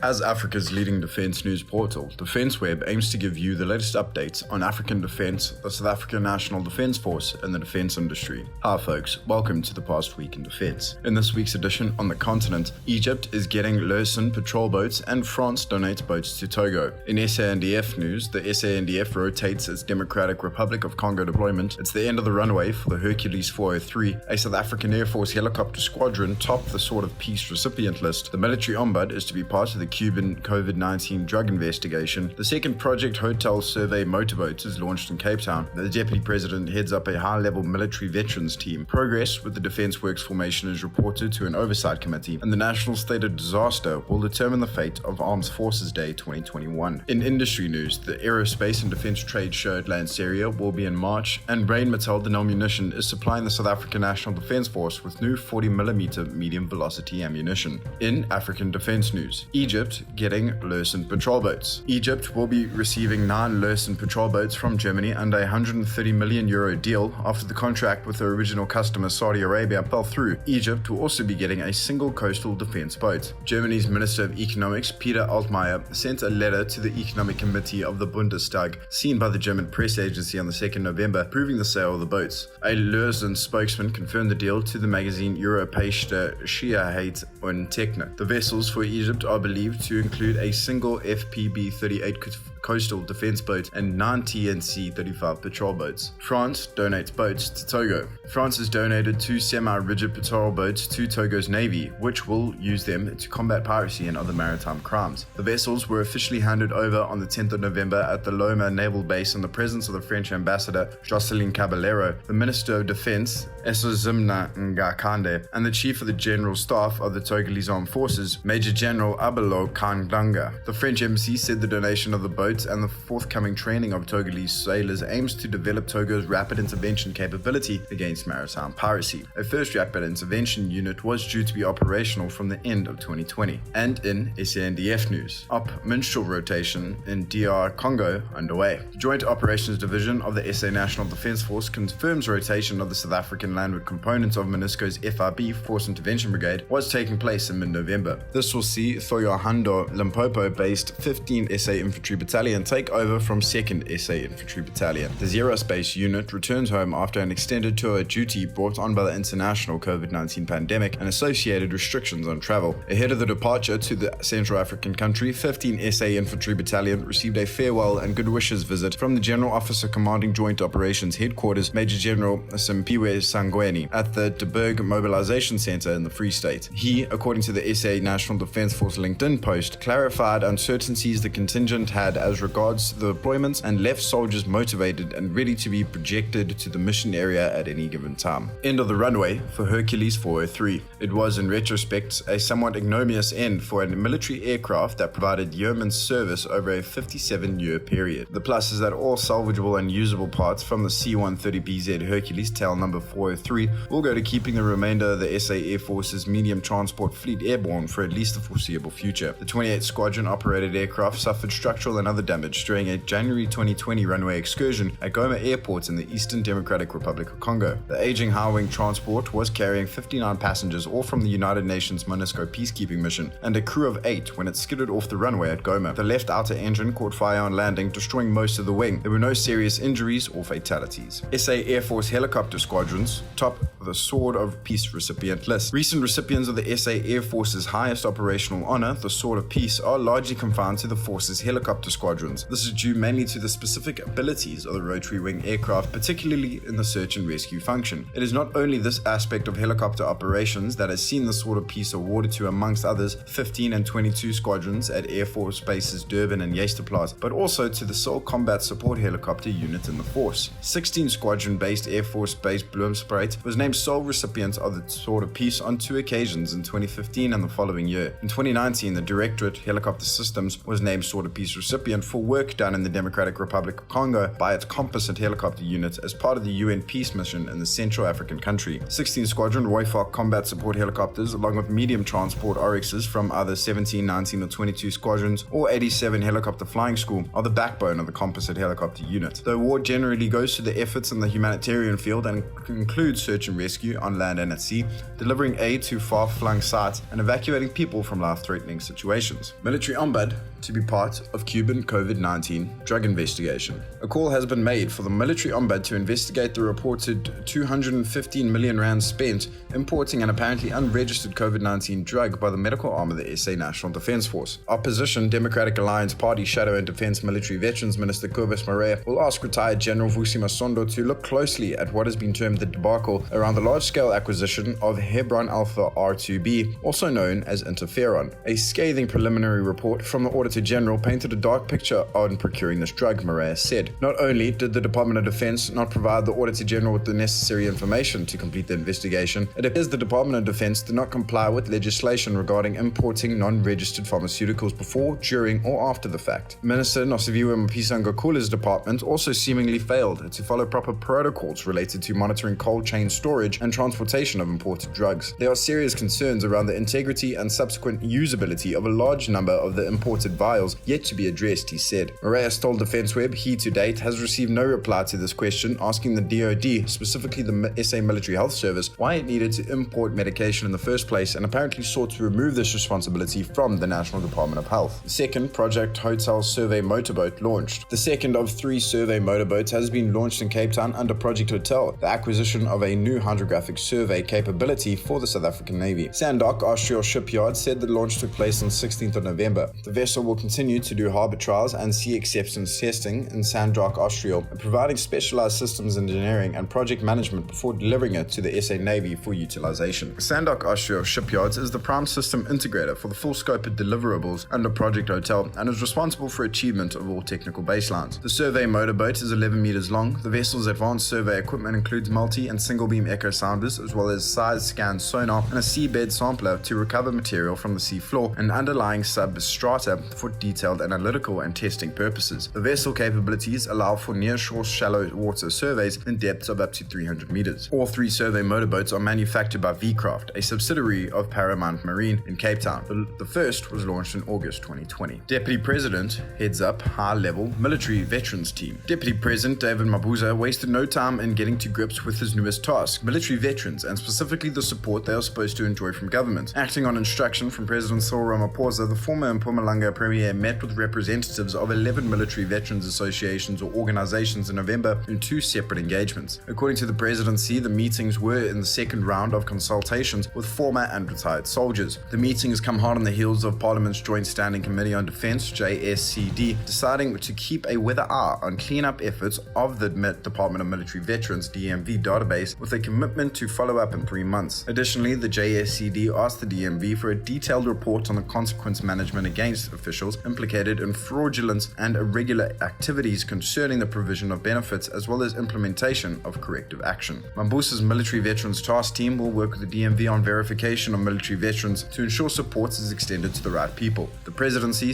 As Africa's leading defense news portal, DefenceWeb aims to give you the latest updates on African defense, the South African National Defense Force, and the defense industry. Hi folks, welcome to the past week in defense. In this week's edition on the continent, Egypt is getting Lersen patrol boats and France donates boats to Togo. In SANDF news, the SANDF rotates its Democratic Republic of Congo deployment. It's the end of the runway for the Hercules 403. A South African Air Force helicopter squadron topped the Sword of Peace recipient list. The Military Ombud is to be part of the Cuban COVID-19 drug investigation. The second Project Hotel Survey motorboat is launched in Cape Town. The Deputy President heads up a high-level military veterans team. Progress with the Defence Works formation is reported to an oversight committee, and the National State of Disaster will determine the fate of Armed Forces Day 2021. In industry news, the Aerospace and Defence Trade Show at Lanseria will be in March, and Rheinmetall Denel Munition is supplying the South African National Defence Force with new 40mm medium-velocity ammunition. In African defence news, Egypt getting Lersen patrol boats. Egypt will be receiving 9 Lersen patrol boats from Germany under a €130 million deal after the contract with their original customer Saudi Arabia fell through. Egypt will also be getting a single coastal defense boat. Germany's Minister of Economics Peter Altmaier sent a letter to the Economic Committee of the Bundestag, seen by the German press agency on the 2nd November, approving the sale of the boats. A Lersen spokesman confirmed the deal to the magazine Europäische Sicherheit und Technik. The vessels for Egypt are believed to include a single FPB-38 coastal defense boat and 9 TNC-35 patrol boats. France donates boats to Togo. France has donated 2 semi-rigid patrol boats to Togo's navy, which will use them to combat piracy and other maritime crimes. The vessels were officially handed over on the 10th of November at the Loma Naval Base in the presence of the French ambassador Jocelyn Caballero, the Minister of Defense Esozimna Ngakande, and the Chief of the General Staff of the Togolese Armed Forces, Major General Abelo Kandanga. The French embassy said the donation of the boats and the forthcoming training of Togolese sailors aims to develop Togo's rapid intervention capability against maritime piracy. A first rapid intervention unit was due to be operational from the end of 2020. And in SANDF news, minstrel rotation in DR Congo underway. The Joint Operations Division of the SA National Defense Force confirms rotation of the South African landward component of MONUSCO's FRB Force Intervention Brigade was taking place in mid-November. This will see Thoyohando Limpopo-based 15 SA Infantry Battalion take over from 2nd SA Infantry Battalion. The Aerospace unit returns home after an extended tour of duty brought on by the international COVID-19 pandemic and associated restrictions on travel. Ahead of the departure to the Central African country, 15 SA Infantry Battalion received a farewell and good wishes visit from the General Officer Commanding Joint Operations Headquarters, Major General Simpiwe Sangweni, at the De Burg Mobilization Center in the Free State. He, according to the SA National Defense Force LinkedIn post, clarified uncertainties the contingent had as regards the deployments and left soldiers motivated and ready to be projected to the mission area at any given time. End of the runway for Hercules 403. It was, in retrospect, a somewhat ignominious end for a military aircraft that provided yeoman's service over a 57-year period. The plus is that all salvageable and usable parts from the C-130BZ Hercules tail number 403 will go to keeping the remainder of the SA Air Force's medium transport fleet airborne for at least the foreseeable future. The 28th Squadron operated aircraft suffered structural and other damage during a January 2020 runway excursion at Goma Airport in the Eastern Democratic Republic of Congo. The aging high-wing transport was carrying 59 passengers, all from the United Nations MONUSCO peacekeeping mission, and a crew of 8 when it skidded off the runway at Goma. The left outer engine caught fire on landing, destroying most of the wing. There were no serious injuries or fatalities. SA Air Force helicopter squadrons top the Sword of Peace recipient list. Recent recipients of the SA Air Force's highest operational honor, the Sword of Peace, are largely confined to the force's helicopter squadrons. This is due mainly to the specific abilities of the rotary wing aircraft, particularly in the search and rescue function. It is not only this aspect of helicopter operations that has seen the Sword of Peace awarded to, amongst others, 15 and 22 squadrons at Air Force bases Durban and Yesterplaats, but also to the sole combat support helicopter unit in the force. 16 squadron-based Air Force-based Bloemspruit was named sole recipient of the Sword of Peace on 2 occasions in 2015 and the following year. In 2019, the Directorate Helicopter Systems was named Sword of Peace recipient equipment for work done in the Democratic Republic of Congo by its composite helicopter unit as part of the UN peace mission in the Central African country. 16 Squadron Royfok combat support helicopters, along with medium transport RXs from either 17, 19 or 22 squadrons or 87 helicopter flying school, are the backbone of the composite helicopter unit. The award generally goes to the efforts in the humanitarian field and includes search and rescue on land and at sea, delivering aid to far-flung sites, and evacuating people from life-threatening situations. Military Ombud to be part of Cuban COVID-19 drug investigation. A call has been made for the Military Ombud to investigate the reported 215 million rand spent importing an apparently unregistered COVID-19 drug by the medical arm of the SA National Defence Force. Opposition Democratic Alliance Party Shadow and Defence Military Veterans Minister Cobus Morea will ask retired General Vusi Masondo to look closely at what has been termed the debacle around the large-scale acquisition of Hebron Alpha R2B, also known as interferon. A scathing preliminary report from the Auditor General painted a dark picture on procuring this drug, Morea said. Not only did the Department of Defense not provide the Auditor General with the necessary information to complete the investigation, it appears the Department of Defense did not comply with legislation regarding importing non-registered pharmaceuticals before, during, or after the fact. Minister Nosiviwe Mapisa-Ngakula's department also seemingly failed to follow proper protocols related to monitoring cold chain storage and transportation of imported drugs. There are serious concerns around the integrity and subsequent usability of a large number of the imported vials yet to be addressed, he said. Morea told DefenseWeb he to date has received no reply to this question, asking the DoD, specifically the SA Military Health Service, why it needed to import medication in the first place, and apparently sought to remove this responsibility from the National Department of Health. The second Project Hotel Survey motorboat launched. The second of 3 survey motorboats has been launched in Cape Town under Project Hotel, the acquisition of a new hydrographic survey capability for the South African Navy. SANDF Austral Shipyard said the launch took place on 16th of November. The vessel will continue to do harbour trials and sea acceptance testing in SANDF Austral, providing specialised systems engineering and project management before delivering it to the SA Navy for utilisation. SANDF Austral Shipyards is the prime system integrator for the full scope of deliverables under Project Hotel and is responsible for achievement of all technical baselines. The survey motorboat is 11 metres long. The vessel's advanced survey equipment includes multi- and single-beam echo sounders, as well as size-scan sonar and a seabed sampler to recover material from the seafloor and underlying substrata for detailed analytical and testing purposes. The vessel capabilities allow for near-shore shallow water surveys in depths of up to 300 meters. All 3 survey motorboats are manufactured by V-Craft, a subsidiary of Paramount Marine in Cape Town. The first was launched in August 2020. Deputy President heads up high-level military veterans team. Deputy President David Mabuza wasted no time in getting to grips with his newest task, military veterans, and specifically the support they are supposed to enjoy from government. Acting on instruction from President Cyril Ramaphosa, the former Mpumalanga Premier met with representatives of 11 military veterans associations or organizations in November in 2 separate engagements. According to the presidency, the meetings were in the second round of consultations with former and retired soldiers. The meetings come hard on the heels of Parliament's Joint Standing Committee on Defence, JSCD, deciding to keep a weather eye on clean-up efforts of the Department of Military Veterans DMV database with a commitment to follow up in 3 months. Additionally, the JSCD asked the DMV for a detailed report on the consequence management against officials implicated in fraudulent and irregular activities concerning the provision of benefits as well as implementation of corrective action. Mambusa's Military Veterans Task Team will work with the DMV on verification of military veterans to ensure support is extended to the right people. The presidency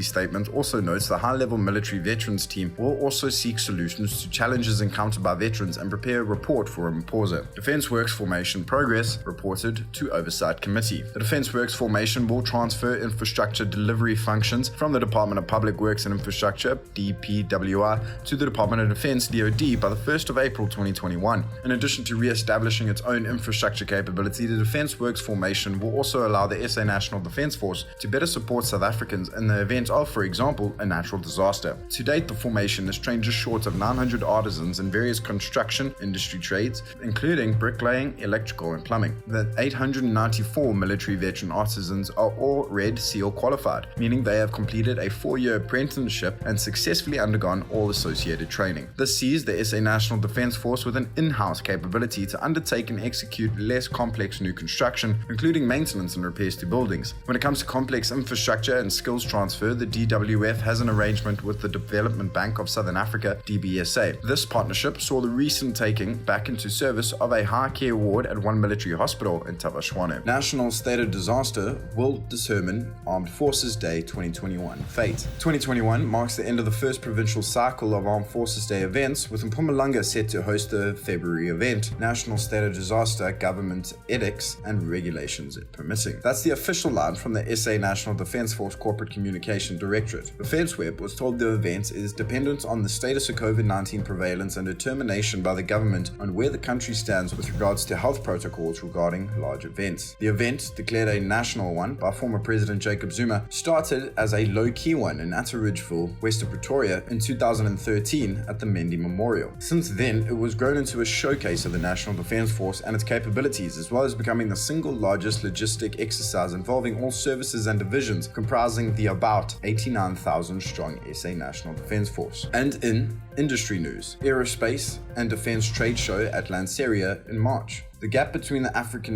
statement also notes the high-level Military Veterans Team will also seek solutions to challenges encountered by veterans and prepare a report for Ramaphosa. Defence Works Formation Progress reported to Oversight Committee. The Defence Works Formation will transfer infrastructure delivery functions from the Department of Public Works and Infrastructure, DPWI, to the Department of Defence, DoD, by the 1st of April 2021. In addition to re-establishing its own infrastructure capability, the Defence Works Formation will also allow the SA National Defence Force to better support South Africans in the event of, for example, a natural disaster. To date, the formation has trained just short of 900 artisans in various construction industry trades, including bricklaying, electrical, and plumbing. The 894 military veteran artisans are all Red Seal qualified, meaning they have completed a 4-year apprenticeship and successfully undergone all associated training. This sees the SA National Defence Force with an in-house capability to undertake and execute less complex new construction, including maintenance and repairs to buildings. When it comes to complex infrastructure and skills transfer, the DWF has an arrangement with the Development Bank of Southern Africa, DBSA. This partnership saw the recent taking back into service of a high care ward at one military hospital in Tavashwane. National State of Disaster will determine Armed Forces Day 2021. fate. 2021 marks the end of the first provincial cycle of Armed Forces Day events, with Mpumalanga set to host the February event, National State of Disaster, Government Edicts and Regulations Permitting. That's the official line from the SA National Defence Force Corporate Communication Directorate. DefenceWeb was told the event is dependent on the status of COVID-19 prevalence and determination by the government on where the country stands with regards to health protocols regarding large events. The event, declared a national one by former President Jacob Zuma, started as a low-key one in Atteridgeville, west of Pretoria, in 2013 at the Mendy Memorial. Since then, it was grown into a showcase of the National Defence Force and its capabilities, as well as becoming the single largest logistic exercise involving all services and divisions, comprising the about 89,000 strong SA National Defence Force. And in industry news, Aerospace and Defence Trade Show at Lanseria in March. The gap between Africa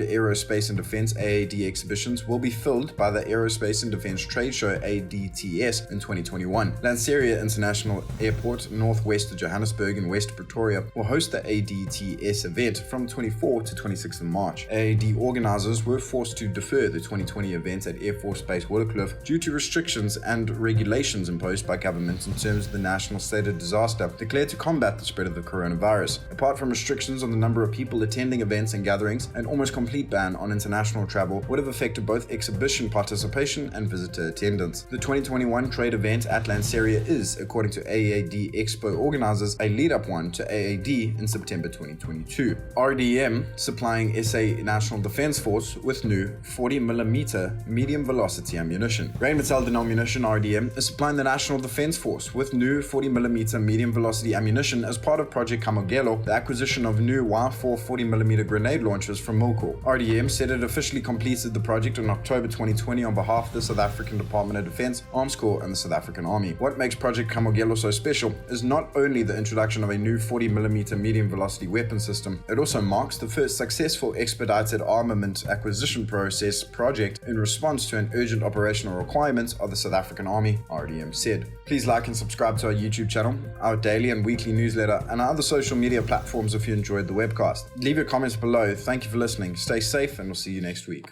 Aerospace and Defence AAD exhibitions will be filled by the Aerospace and Defence Trade Show ADTS in 2021. Lanseria International Airport, northwest of Johannesburg and west of Pretoria, will host the ADTS event from 24 to 26 March. AAD organisers were forced to defer the 2020 event at Air Force Base Willowcliff due to restrictions and regulations imposed by government in terms of the national state of disaster declared to combat the spread of the coronavirus. Apart from restrictions on the number of people attending events and gatherings, an almost complete ban on international travel would have affected both exhibition participation and visitor attendance. The 2021 trade event at Lanseria is, according to AAD Expo organizers, a lead-up one to AAD in September 2022. RDM supplying SA National Defence Force with new 40mm medium velocity ammunition. Rheinmetall Denel Munition RDM is supplying the National Defence Force with new 40mm medium velocity ammunition as part of Project Kamogelo, the acquisition of new Y4 40mm grenade launchers from Milcor. RDM said it officially completed the project in October 2020 on behalf of the South African Department of Defence, Arms Corps and the South African Army. What makes Project Kamogelo so special is not only the introduction of a new 40mm medium velocity weapon system, it also marks the first successful expedited armament acquisition process project in response to an urgent operational requirement of the South African Army, RDM said. Please like and subscribe to our YouTube channel, our daily and weekly newsletter, and our other social media platforms if you enjoyed the webcast. Leave your comments below. Thank you for listening. Stay safe and we'll see you next week.